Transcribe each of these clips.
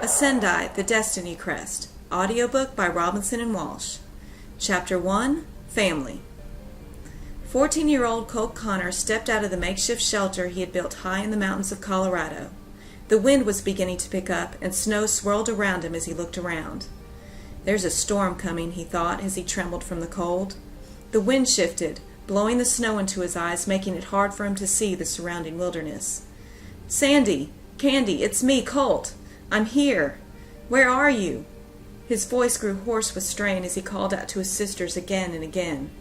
Ascendai, the Destiny Crest. Audiobook by Robinson and Walsh. Chapter 1, Family. 14-year-old Colt Connor stepped out of the makeshift shelter he had built high in the mountains of Colorado. The wind was beginning to pick up, and snow swirled around him as he looked around. "There's a storm coming," he thought as he trembled from the cold. The wind shifted, blowing the snow into his eyes, making it hard for him to see the surrounding wilderness. "Sandy! Candy! It's me, Colt! I'm here! Where are you?" His voice grew hoarse with strain as he called out to his sisters again and again.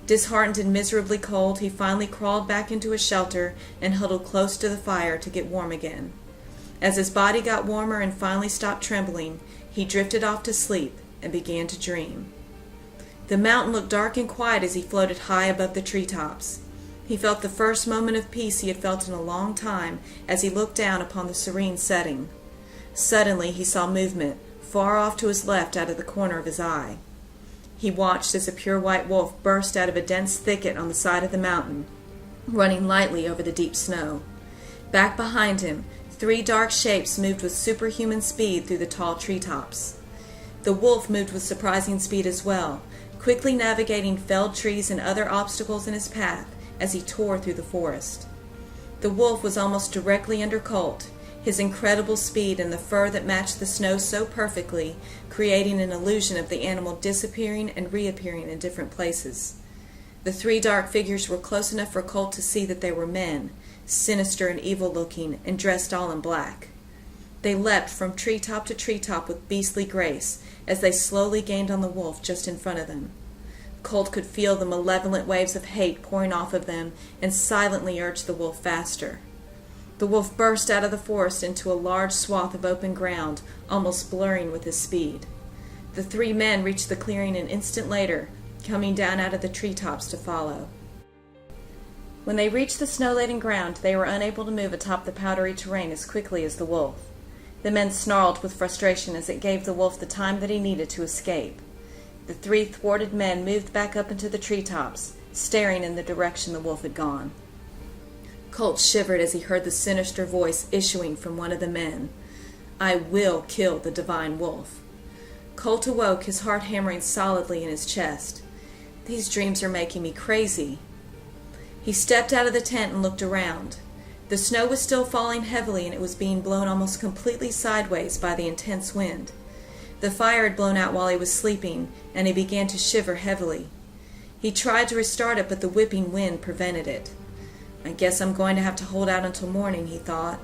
Disheartened and miserably cold, he finally crawled back into his shelter and huddled close to the fire to get warm again. As his body got warmer and finally stopped trembling, he drifted off to sleep and began to dream. The mountain looked dark and quiet as he floated high above the treetops. He felt the first moment of peace he had felt in a long time as he looked down upon the serene setting. Suddenly he saw movement, far off to his left out of the corner of his eye. He watched as a pure white wolf burst out of a dense thicket on the side of the mountain, running lightly over the deep snow. Back behind him, 3 dark shapes moved with superhuman speed through the tall treetops. The wolf moved with surprising speed as well, quickly navigating felled trees and other obstacles in his path as he tore through the forest. The wolf was almost directly under Colt, his incredible speed and the fur that matched the snow so perfectly, creating an illusion of the animal disappearing and reappearing in different places. The 3 dark figures were close enough for Colt to see that they were men, sinister and evil-looking, and dressed all in black. They leapt from treetop to treetop with beastly grace as they slowly gained on the wolf just in front of them. Colt could feel the malevolent waves of hate pouring off of them and silently urged the wolf faster. The wolf burst out of the forest into a large swath of open ground, almost blurring with his speed. The 3 men reached the clearing an instant later, coming down out of the treetops to follow. When they reached the snow-laden ground, they were unable to move atop the powdery terrain as quickly as the wolf. The men snarled with frustration as it gave the wolf the time that he needed to escape. The 3 thwarted men moved back up into the treetops, staring in the direction the wolf had gone. Colt shivered as he heard the sinister voice issuing from one of the men. "I will kill the divine wolf." Colt awoke, his heart hammering solidly in his chest. "These dreams are making me crazy." He stepped out of the tent and looked around. The snow was still falling heavily and it was being blown almost completely sideways by the intense wind. The fire had blown out while he was sleeping, and he began to shiver heavily. He tried to restart it, but the whipping wind prevented it. "I guess I'm going to have to hold out until morning," he thought.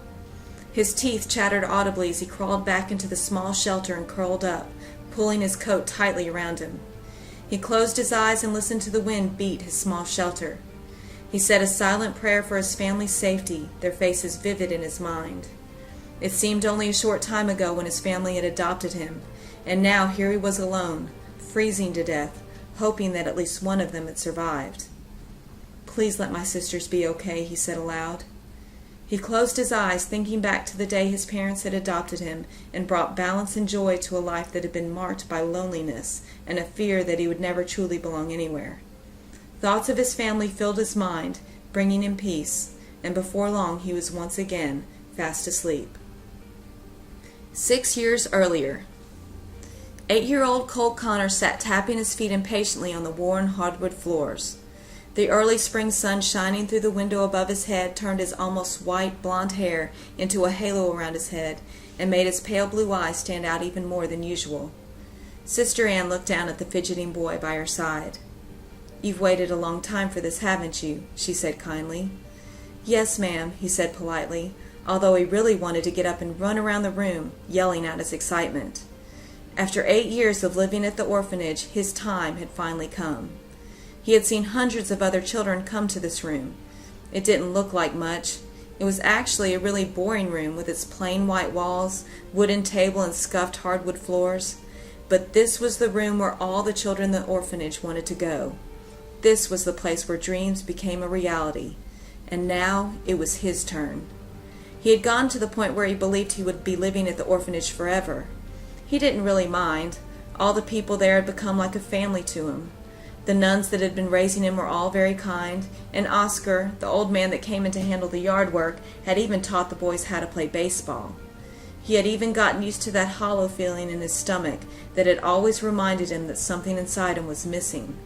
His teeth chattered audibly as he crawled back into the small shelter and curled up, pulling his coat tightly around him. He closed his eyes and listened to the wind beat his small shelter. He said a silent prayer for his family's safety, their faces vivid in his mind. It seemed only a short time ago when his family had adopted him, and now here he was alone, freezing to death, hoping that at least one of them had survived. "Please let my sisters be okay," he said aloud. He closed his eyes, thinking back to the day his parents had adopted him and brought balance and joy to a life that had been marked by loneliness and a fear that he would never truly belong anywhere. Thoughts of his family filled his mind, bringing him peace, and before long he was once again fast asleep. 6 years earlier. 8-year-old Colt Connor sat tapping his feet impatiently on the worn hardwood floors. The early spring sun shining through the window above his head turned his almost white blonde hair into a halo around his head and made his pale blue eyes stand out even more than usual. Sister Ann looked down at the fidgeting boy by her side. "You've waited a long time for this, haven't you?" she said kindly. "Yes, ma'am," he said politely, although he really wanted to get up and run around the room, yelling out his excitement. After 8 years of living at the orphanage, his time had finally come. He had seen hundreds of other children come to this room. It didn't look like much. It was actually a really boring room with its plain white walls, wooden table, and scuffed hardwood floors. But this was the room where all the children in the orphanage wanted to go. This was the place where dreams became a reality. And now it was his turn. He had gotten to the point where he believed he would be living at the orphanage forever. He didn't really mind. All the people there had become like a family to him. The nuns that had been raising him were all very kind, and Oscar, the old man that came in to handle the yard work, had even taught the boys how to play baseball. He had even gotten used to that hollow feeling in his stomach that had always reminded him that something inside him was missing.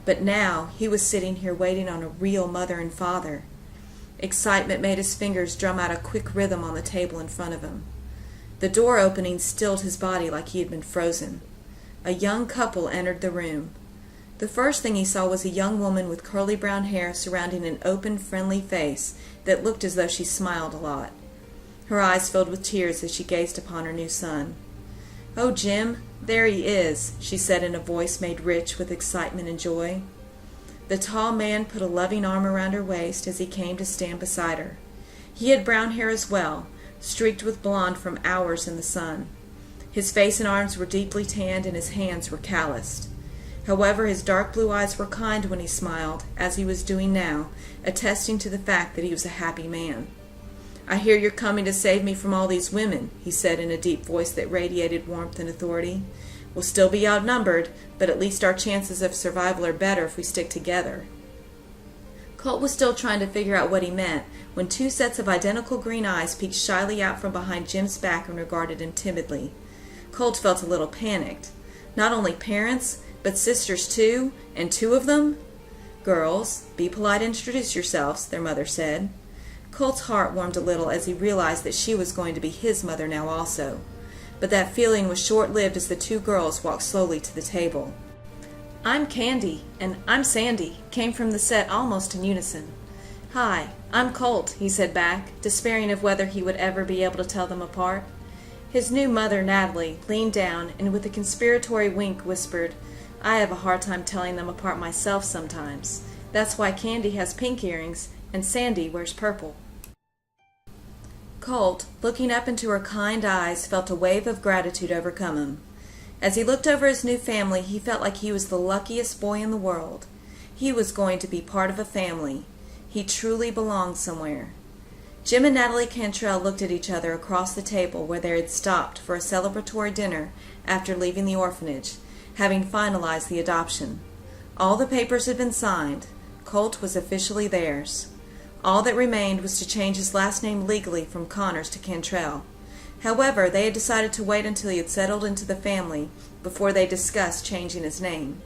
But now he was sitting here waiting on a real mother and father. Excitement made his fingers drum out a quick rhythm on the table in front of him. The door opening stilled his body like he had been frozen. A young couple entered the room. The first thing he saw was a young woman with curly brown hair surrounding an open, friendly face that looked as though she smiled a lot. Her eyes filled with tears as she gazed upon her new son. "Oh, Jim, there he is," she said in a voice made rich with excitement and joy. The tall man put a loving arm around her waist as he came to stand beside her. He had brown hair as well, streaked with blonde from hours in the sun. His face and arms were deeply tanned and his hands were calloused. However, his dark blue eyes were kind when he smiled, as he was doing now, attesting to the fact that he was a happy man. "I hear you're coming to save me from all these women," he said in a deep voice that radiated warmth and authority. "We'll still be outnumbered, but at least our chances of survival are better if we stick together." Colt was still trying to figure out what he meant when two sets of identical green eyes peeked shyly out from behind Jim's back and regarded him timidly. Colt felt a little panicked. Not only parents, but sisters too, and two of them? "Girls, be polite and introduce yourselves," their mother said. Colt's heart warmed a little as he realized that she was going to be his mother now also. But that feeling was short-lived as the two girls walked slowly to the table. "I'm Candy," and "I'm Sandy," came from the set almost in unison. "Hi, I'm Colt," he said back, despairing of whether he would ever be able to tell them apart. His new mother, Natalie, leaned down and with a conspiratory wink whispered, "I have a hard time telling them apart myself sometimes. That's why Candy has pink earrings and Sandy wears purple." Colt, looking up into her kind eyes, felt a wave of gratitude overcome him. As he looked over his new family, he felt like he was the luckiest boy in the world. He was going to be part of a family. He truly belonged somewhere. Jim and Natalie Cantrell looked at each other across the table where they had stopped for a celebratory dinner after leaving the orphanage, having finalized the adoption. All the papers had been signed. Colt was officially theirs. All that remained was to change his last name legally from Connors to Cantrell. However, they had decided to wait until he had settled into the family before they discussed changing his name.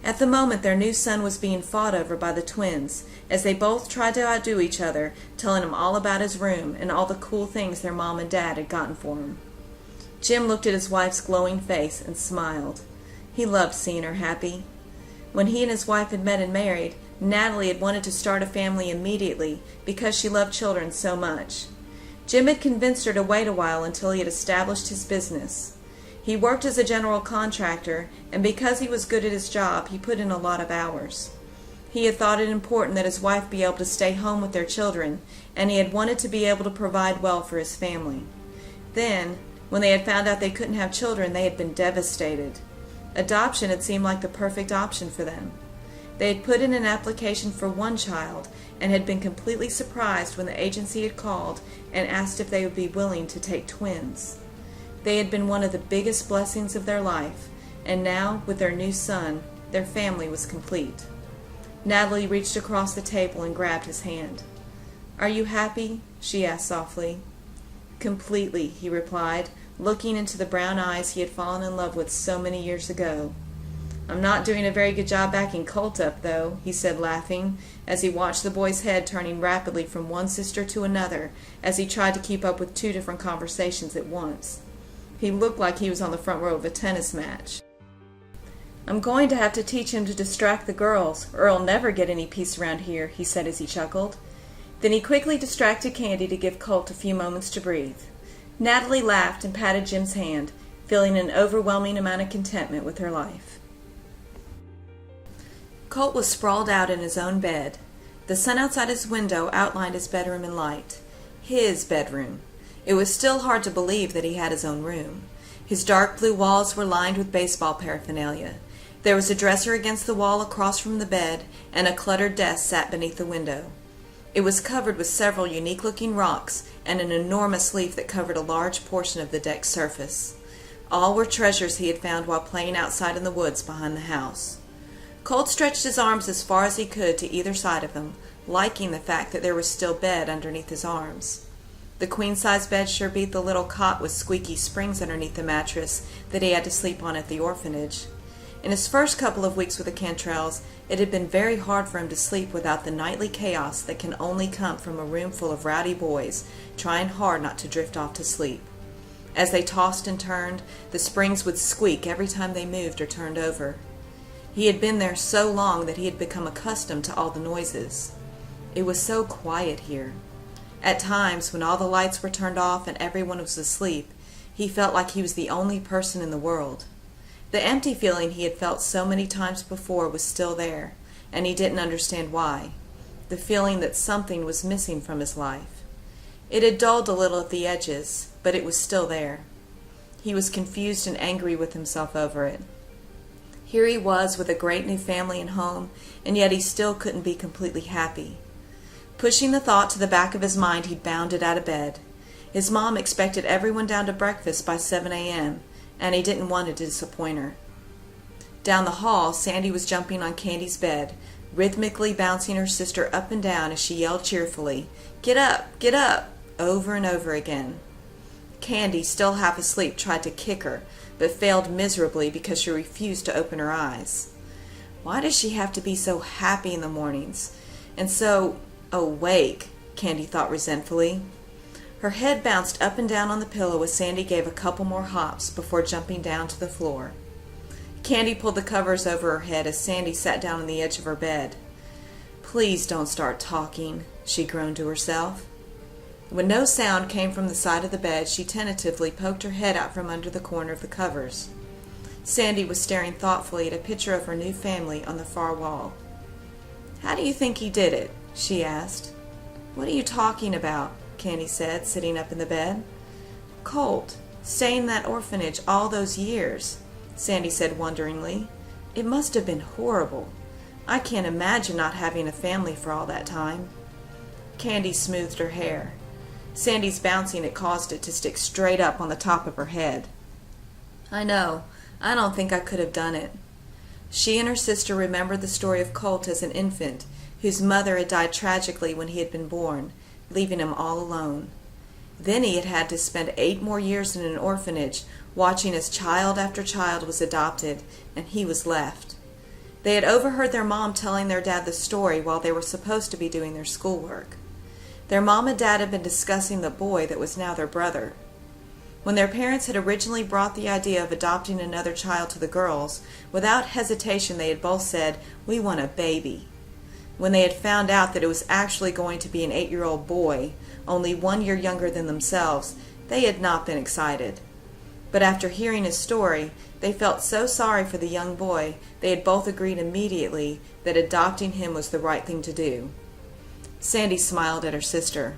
At the moment, their new son was being fought over by the twins, as they both tried to outdo each other, telling him all about his room and all the cool things their mom and dad had gotten for him. Jim looked at his wife's glowing face and smiled. He loved seeing her happy. When he and his wife had met and married, Natalie had wanted to start a family immediately because she loved children so much. Jim had convinced her to wait a while until he had established his business. He worked as a general contractor, and because he was good at his job, he put in a lot of hours. He had thought it important that his wife be able to stay home with their children, and he had wanted to be able to provide well for his family. Then, when they had found out they couldn't have children, they had been devastated. Adoption had seemed like the perfect option for them. They had put in an application for one child and had been completely surprised when the agency had called and asked if they would be willing to take twins. They had been one of the biggest blessings of their life, and now, with their new son, their family was complete. Natalie reached across the table and grabbed his hand. "Are you happy?" she asked softly. "Completely," he replied, looking into the brown eyes he had fallen in love with so many years ago. "I'm not doing a very good job backing Colt up, though," he said, laughing, as he watched the boy's head turning rapidly from one sister to another as he tried to keep up with two different conversations at once. He looked like he was on the front row of a tennis match. "I'm going to have to teach him to distract the girls, or he'll never get any peace around here," he said as he chuckled. Then he quickly distracted Candy to give Colt a few moments to breathe. Natalie laughed and patted Jim's hand, feeling an overwhelming amount of contentment with her life. Colt was sprawled out in his own bed. The sun outside his window outlined his bedroom in light. His bedroom. It was still hard to believe that he had his own room. His dark blue walls were lined with baseball paraphernalia. There was a dresser against the wall across from the bed, and a cluttered desk sat beneath the window. It was covered with several unique-looking rocks and an enormous leaf that covered a large portion of the deck's surface. All were treasures he had found while playing outside in the woods behind the house. Colt stretched his arms as far as he could to either side of him, liking the fact that there was still bed underneath his arms. The queen-size bed sure beat the little cot with squeaky springs underneath the mattress that he had to sleep on at the orphanage. In his first couple of weeks with the Cantrells, it had been very hard for him to sleep without the nightly chaos that can only come from a room full of rowdy boys trying hard not to drift off to sleep. As they tossed and turned, the springs would squeak every time they moved or turned over. He had been there so long that he had become accustomed to all the noises. It was so quiet here. At times, when all the lights were turned off and everyone was asleep, he felt like he was the only person in the world. The empty feeling he had felt so many times before was still there, and he didn't understand why. The feeling that something was missing from his life. It had dulled a little at the edges, but it was still there. He was confused and angry with himself over it. Here he was with a great new family and home, and yet he still couldn't be completely happy. Pushing the thought to the back of his mind, he bounded out of bed. His mom expected everyone down to breakfast by 7 a.m., and he didn't want to disappoint her. Down the hall, Sandy was jumping on Candy's bed, rhythmically bouncing her sister up and down as she yelled cheerfully, "Get up! Get up!" over and over again. Candy, still half asleep, tried to kick her, but failed miserably because she refused to open her eyes. Why does she have to be so happy in the mornings? And so awake, Candy thought resentfully. Her head bounced up and down on the pillow as Sandy gave a couple more hops before jumping down to the floor. Candy pulled the covers over her head as Sandy sat down on the edge of her bed. "Please don't start talking," she groaned to herself. When no sound came from the side of the bed, she tentatively poked her head out from under the corner of the covers. Sandy was staring thoughtfully at a picture of her new family on the far wall. "How do you think he did it?" she asked. "What are you talking about?" Candy said, sitting up in the bed. "Colt, staying in that orphanage all those years," Sandy said wonderingly. "It must have been horrible. I can't imagine not having a family for all that time." Candy smoothed her hair. Sandy's bouncing had caused it to stick straight up on the top of her head. "I know. I don't think I could have done it." She and her sister remembered the story of Colt as an infant, whose mother had died tragically when he had been born, leaving him all alone. Then he had had to spend 8 more years in an orphanage, watching as child after child was adopted, and he was left. They had overheard their mom telling their dad the story while they were supposed to be doing their schoolwork. Their mom and dad had been discussing the boy that was now their brother. When their parents had originally brought the idea of adopting another child to the girls, without hesitation they had both said, "We want a baby." When they had found out that it was actually going to be an 8-year-old boy, only 1 year younger than themselves, they had not been excited. But after hearing his story, they felt so sorry for the young boy, they had both agreed immediately that adopting him was the right thing to do. Sandy smiled at her sister.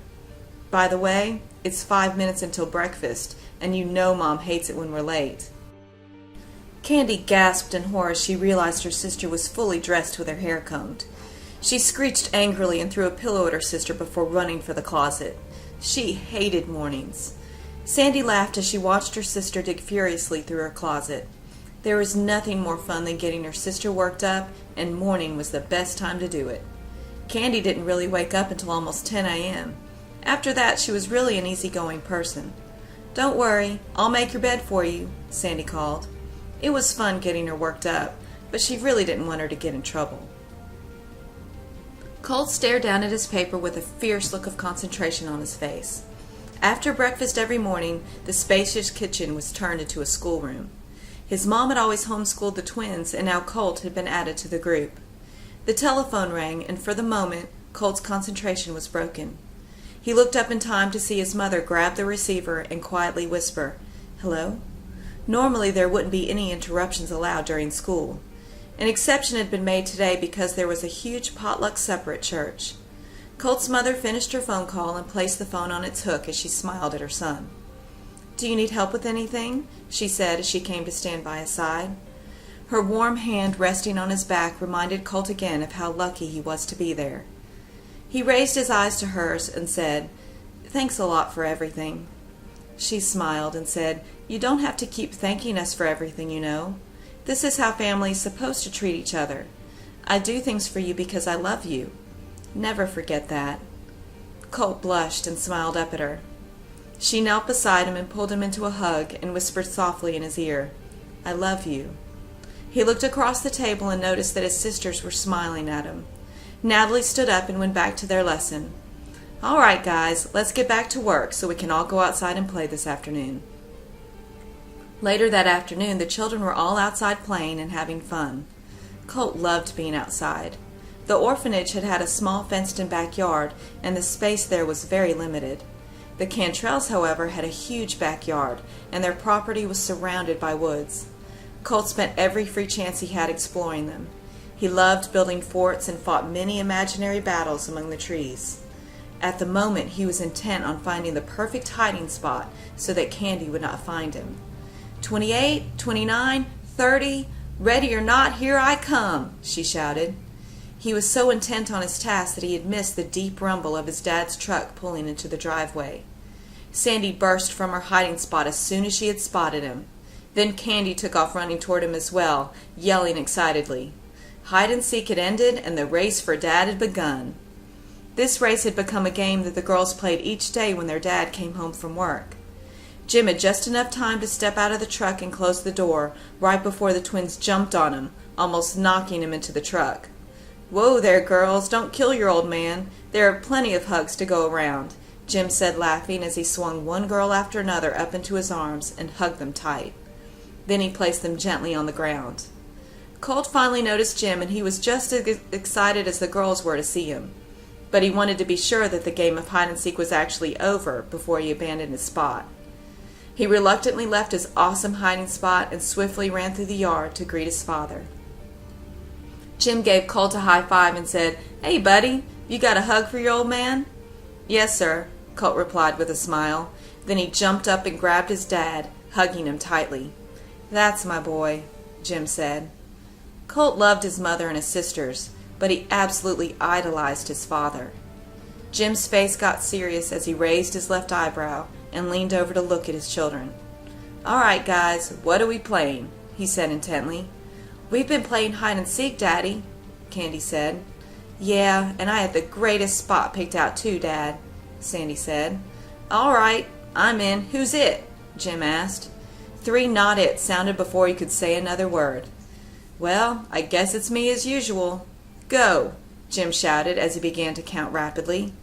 "By the way, it's 5 minutes until breakfast, and you know Mom hates it when we're late." Candy gasped in horror as she realized her sister was fully dressed with her hair combed. She screeched angrily and threw a pillow at her sister before running for the closet. She hated mornings. Sandy laughed as she watched her sister dig furiously through her closet. There was nothing more fun than getting her sister worked up, and morning was the best time to do it. Candy didn't really wake up until almost 10 a.m. After that, she was really an easygoing person. "Don't worry, I'll make your bed for you," Sandy called. It was fun getting her worked up, but she really didn't want her to get in trouble. Colt stared down at his paper with a fierce look of concentration on his face. After breakfast every morning, the spacious kitchen was turned into a schoolroom. His mom had always homeschooled the twins, and now Colt had been added to the group. The telephone rang, and for the moment, Colt's concentration was broken. He looked up in time to see his mother grab the receiver and quietly whisper, "Hello?" Normally there wouldn't be any interruptions allowed during school. An exception had been made today because there was a huge potluck supper at church. Colt's mother finished her phone call and placed the phone on its hook as she smiled at her son. "Do you need help with anything?" she said as she came to stand by his side. Her warm hand resting on his back reminded Colt again of how lucky he was to be there. He raised his eyes to hers and said, "Thanks a lot for everything." She smiled and said, "You don't have to keep thanking us for everything, you know. This is how family is supposed to treat each other. I do things for you because I love you. Never forget that." Colt blushed and smiled up at her. She knelt beside him and pulled him into a hug and whispered softly in his ear, "I love you." He looked across the table and noticed that his sisters were smiling at him. Natalie stood up and went back to their lesson. "All right, guys, let's get back to work so we can all go outside and play this afternoon." Later that afternoon, the children were all outside playing and having fun. Colt loved being outside. The orphanage had had a small fenced-in backyard, and the space there was very limited. The Cantrells, however, had a huge backyard, and their property was surrounded by woods. Colt spent every free chance he had exploring them. He loved building forts and fought many imaginary battles among the trees. At the moment, he was intent on finding the perfect hiding spot so that Candy would not find him. 28, 29, 30, ready or not, here I come, she shouted. He was so intent on his task that he had missed the deep rumble of his dad's truck pulling into the driveway. Sandy burst from her hiding spot as soon as she had spotted him. Then Candy took off running toward him as well, yelling excitedly. Hide-and-seek had ended, and the race for Dad had begun. This race had become a game that the girls played each day when their dad came home from work. Jim had just enough time to step out of the truck and close the door right before the twins jumped on him, almost knocking him into the truck. "Whoa there, girls, don't kill your old man. There are plenty of hugs to go around," Jim said, laughing as he swung one girl after another up into his arms and hugged them tight. Then he placed them gently on the ground. Colt finally noticed Jim, and he was just as excited as the girls were to see him. But he wanted to be sure that the game of hide-and-seek was actually over before he abandoned his spot. He reluctantly left his awesome hiding spot and swiftly ran through the yard to greet his father. Jim gave Colt a high five and said, "Hey, buddy, you got a hug for your old man?" "Yes, sir," Colt replied with a smile. Then he jumped up and grabbed his dad, hugging him tightly. "That's my boy," Jim said. Colt loved his mother and his sisters, but he absolutely idolized his father. Jim's face got serious as he raised his left eyebrow and leaned over to look at his children. "All right, guys, what are we playing?" he said intently. "We've been playing hide-and-seek, Daddy," Candy said. "Yeah, and I had the greatest spot picked out too, Dad," Sandy said. "All right, I'm in. Who's it?" Jim asked. 3 not it sounded before he could say another word. "Well, I guess it's me as usual. Go," Jim shouted as he began to count rapidly.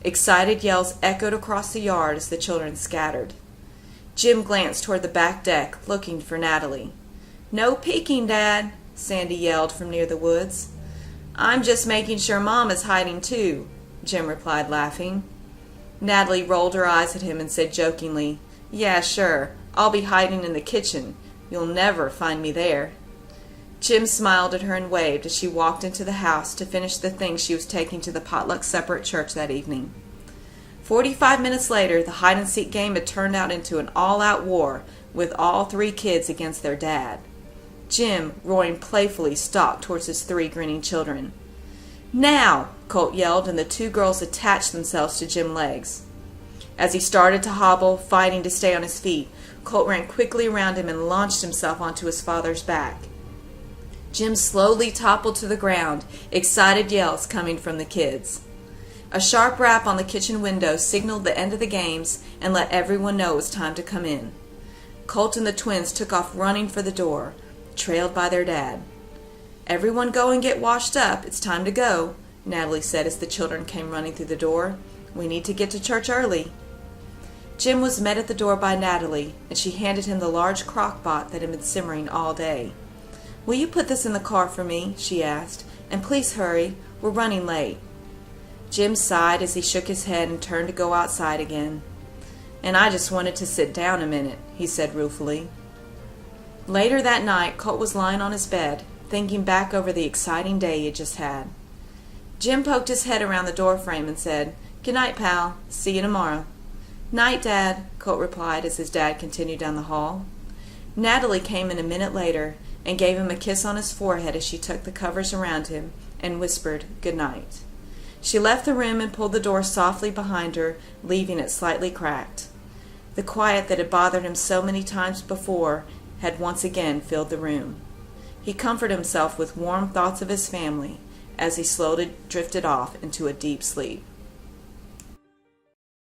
Excited yells echoed across the yard as the children scattered. Jim glanced toward the back deck, looking for Natalie. "No peeking, Dad," Sandy yelled from near the woods. "I'm just making sure Mom is hiding too," Jim replied, laughing. Natalie rolled her eyes at him and said jokingly, "Yeah, sure. I'll be hiding in the kitchen. You'll never find me there." Jim smiled at her and waved as she walked into the house to finish the things she was taking to the potluck supper at church that evening. 45 minutes later, the hide-and-seek game had turned out into an all-out war with all 3 kids against their dad. Jim, roaring playfully, stalked towards his 3 grinning children. "Now!" Colt yelled, and the 2 girls attached themselves to Jim's legs. As he started to hobble, fighting to stay on his feet, Colt ran quickly around him and launched himself onto his father's back. Jim slowly toppled to the ground, excited yells coming from the kids. A sharp rap on the kitchen window signaled the end of the games and let everyone know it was time to come in. Colt and the twins took off running for the door, trailed by their dad. "Everyone go and get washed up. It's time to go," Natalie said as the children came running through the door. "We need to get to church early." Jim was met at the door by Natalie, and she handed him the large crock pot that had been simmering all day. "Will you put this in the car for me?" she asked. "And please hurry. We're running late." Jim sighed as he shook his head and turned to go outside again. "And I just wanted to sit down a minute," he said ruefully. Later that night, Colt was lying on his bed, thinking back over the exciting day he had just had. Jim poked his head around the doorframe and said, "Good night, pal. See you tomorrow." "Night, Dad," Colt replied as his dad continued down the hall. Natalie came in a minute later and gave him a kiss on his forehead as she took the covers around him and whispered good night. She left the room and pulled the door softly behind her, leaving it slightly cracked. The quiet that had bothered him so many times before had once again filled the room. He comforted himself with warm thoughts of his family as he slowly drifted off into a deep sleep.